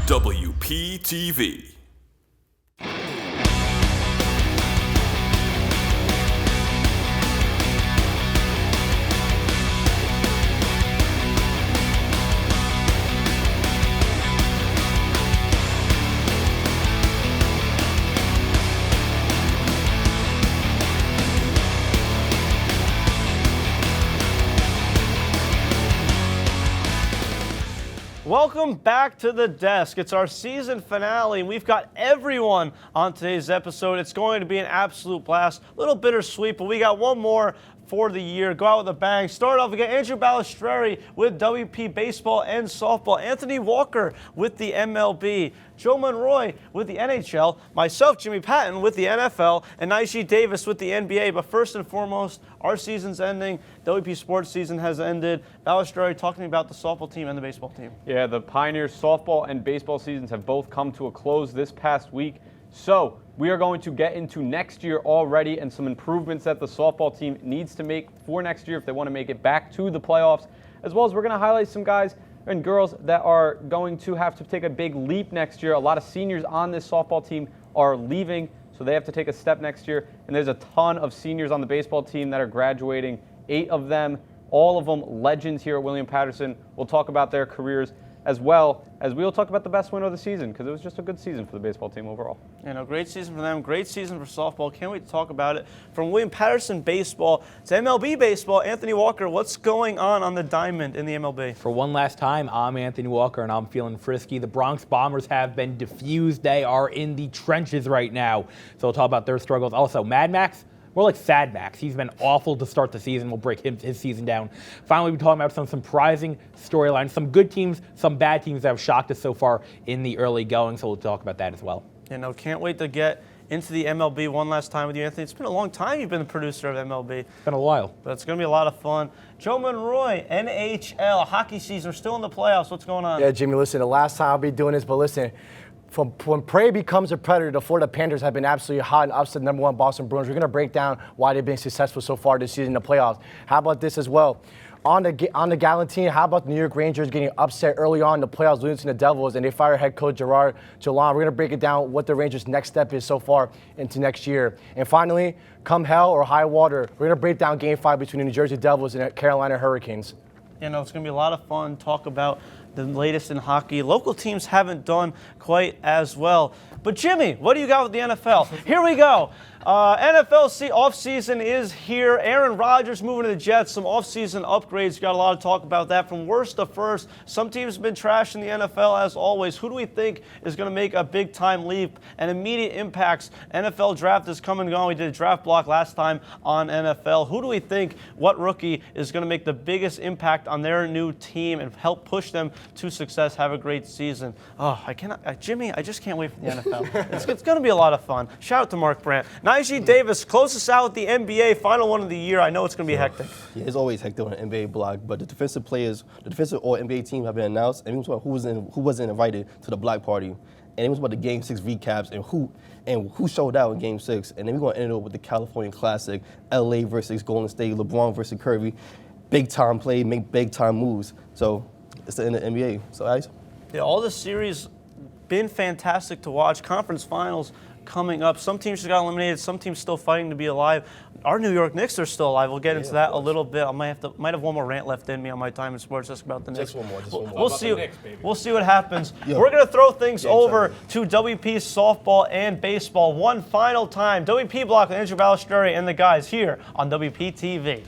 WPTV. Welcome back to the desk. It's our season finale, and we've got everyone on today's episode. It's going to be an absolute blast. A little bittersweet, but we got one more for the year. Go out with a bang. Start off, we got Andrew Ballistreri with WP Baseball and Softball, Anthony Walker with the MLB, Joe Monroig with the NHL, myself, Jimmy Patton, with the NFL, and Nijee Davis with the NBA. But first and foremost, our season's ending. WP Sports season has ended. Ballistreri talking about the softball team and the baseball team. Yeah, the Pioneers softball and baseball seasons have both come to a close this past week. So we are going to get into next year already and some improvements that the softball team needs to make for next year if they want to make it back to the playoffs, as well as we're going to highlight some guys and girls that are going to have to take a big leap next year. A lot of seniors on this softball team are leaving, so they have to take a step next year. And there's a ton of seniors on the baseball team that are graduating, 8 of them, all of them legends here at William-Paterson. We'll talk about their careers, as well as we'll talk about the best winner of the season, because it was just a good season for the baseball team overall. You know, great season for them, great season for softball. Can't wait to talk about it. From William-Paterson baseball to MLB baseball, Anthony Walker, what's going on the diamond in the MLB? For one last time, I'm Anthony Walker, and I'm feeling frisky. The Bronx Bombers have been diffused. They are in the trenches right now. So we'll talk about their struggles. Also, Mad Max, more like Sad Max. He's been awful to start the season. We'll break his season down. Finally, we're talking about some surprising storylines, some good teams, some bad teams that have shocked us so far in the early going. So we'll talk about that as well. You know, can't wait to get into the MLB one last time with you, Anthony. It's been a long time you've been the producer of MLB. It's been a while. But it's going to be a lot of fun. Joe Monroig, NHL, hockey season. We're still in the playoffs. What's going on? Yeah, Jimmy, listen, the last time I'll be doing this, but listen, when prey becomes a predator, the Florida Panthers have been absolutely hot and upset the #1 Boston Bruins. We're going to break down why they've been successful so far this season in the playoffs. How about this as well? On the Galantine, how about the New York Rangers getting upset early on in the playoffs, losing to the Devils, and they fire head coach Gerard Gallant. We're going to break it down what the Rangers' next step is so far into next year. And finally, come hell or high water, we're going to break down Game 5 between the New Jersey Devils and the Carolina Hurricanes. You know, it's going to be a lot of fun. Talk about the latest in hockey. Local teams haven't done quite as well. But Jimmy, what do you got with the NFL? Here we go. NFL offseason is here. Aaron Rodgers moving to the Jets. Some offseason upgrades. You got a lot of talk about that. From worst to first, some teams have been trashing the NFL as always. Who do we think is going to make a big-time leap and immediate impacts? NFL draft is coming and going. We did a draft block last time on NFL. Who do we think, what rookie is going to make the biggest impact on their new team and help push them to success? Have a great season. Oh, I cannot, Jimmy, I just can't wait for the NFL. It's going to be a lot of fun. Shout out to Mark Brandt. Nijee Davis, close us out with the NBA, final one of the year. I know it's going to be hectic. Yeah, it's always hectic on an NBA block, but the defensive players, the defensive All-NBA team have been announced, and it was who wasn't invited to the block party. And it was about the Game 6 recaps and who showed out in Game 6. And then we're going to end it with the California Classic, LA versus Golden State, LeBron versus Curry. Big-time play, make big-time moves. So it's the end of the NBA. So, guys. Yeah, all the series been fantastic to watch. Conference finals coming up. Some teams just got eliminated. Some teams still fighting to be alive. Our New York Knicks are still alive. We'll get into that a little bit. I might have one more rant left in me on my time in sports just about the Knicks. Just one more. We'll see. We'll see what happens. We're gonna throw things over to WP softball and baseball one final time. WP block with Andrew Ballistreri and the guys here on WPTV.